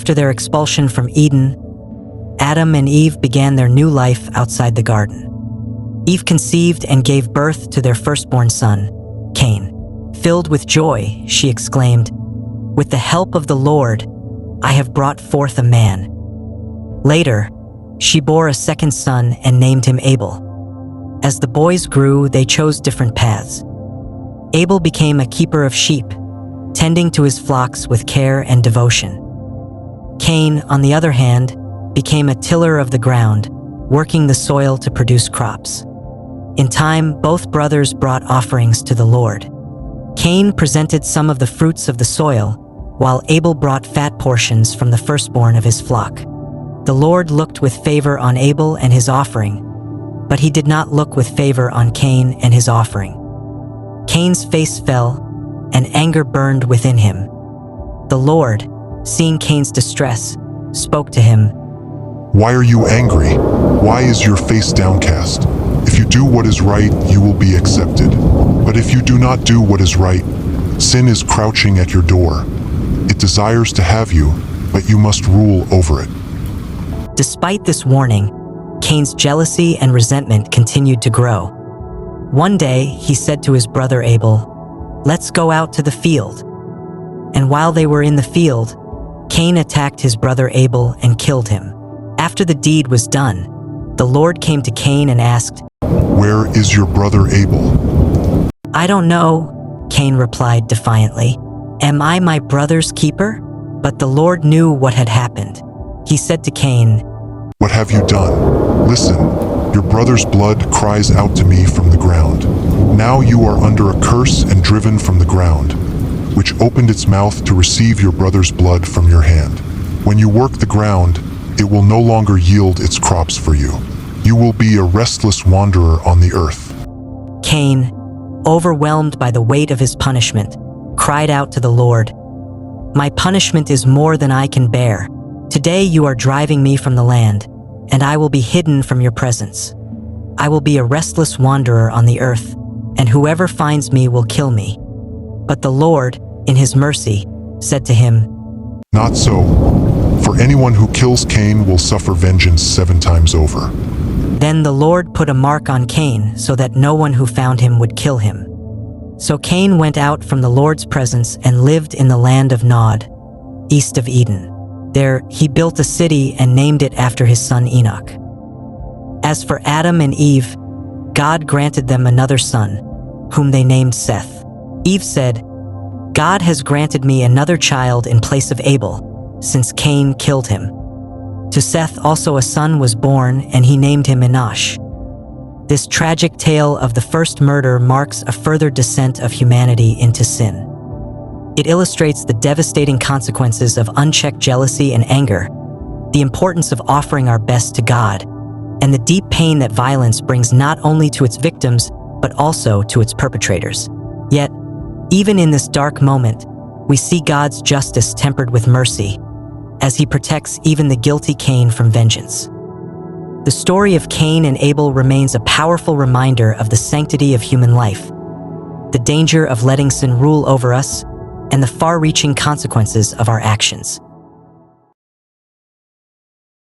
After their expulsion from Eden, Adam and Eve began their new life outside the garden. Eve conceived and gave birth to their firstborn son, Cain. Filled with joy, she exclaimed, "With the help of the Lord, I have brought forth a man." Later, she bore a second son and named him Abel. As the boys grew, they chose different paths. Abel became a keeper of sheep, tending to his flocks with care and devotion. Cain, on the other hand, became a tiller of the ground, working the soil to produce crops. In time, both brothers brought offerings to the Lord. Cain presented some of the fruits of the soil, while Abel brought fat portions from the firstborn of his flock. The Lord looked with favor on Abel and his offering, but he did not look with favor on Cain and his offering. Cain's face fell, and anger burned within him. The Lord, seeing Cain's distress, spoke to him, "Why are you angry? Why is your face downcast? If you do what is right, you will be accepted. But if you do not do what is right, sin is crouching at your door. It desires to have you, but you must rule over it." Despite this warning, Cain's jealousy and resentment continued to grow. One day, he said to his brother Abel, "Let's go out to the field." And while they were in the field, Cain attacked his brother Abel and killed him. After the deed was done, the Lord came to Cain and asked, "Where is your brother Abel?" "I don't know," Cain replied defiantly. "Am I my brother's keeper?" But the Lord knew what had happened. He said to Cain, "What have you done? Listen, your brother's blood cries out to me from the ground. Now you are under a curse and driven from the ground, which opened its mouth to receive your brother's blood from your hand. When you work the ground, it will no longer yield its crops for you. You will be a restless wanderer on the earth." Cain, overwhelmed by the weight of his punishment, cried out to the Lord, "My punishment is more than I can bear. Today you are driving me from the land, and I will be hidden from your presence. I will be a restless wanderer on the earth, and whoever finds me will kill me." But the Lord, in his mercy, said to him, "Not so, for anyone who kills Cain will suffer vengeance 7 times over." Then the Lord put a mark on Cain so that no one who found him would kill him. So Cain went out from the Lord's presence and lived in the land of Nod, east of Eden. There he built a city and named it after his son Enoch. As for Adam and Eve, God granted them another son, whom they named Seth. Eve said, "God has granted me another child in place of Abel, since Cain killed him." To Seth also a son was born, and he named him Enosh. This tragic tale of the first murder marks a further descent of humanity into sin. It illustrates the devastating consequences of unchecked jealousy and anger, the importance of offering our best to God, and the deep pain that violence brings not only to its victims, but also to its perpetrators. Yet, even in this dark moment, we see God's justice tempered with mercy, as he protects even the guilty Cain from vengeance. The story of Cain and Abel remains a powerful reminder of the sanctity of human life, the danger of letting sin rule over us, and the far-reaching consequences of our actions.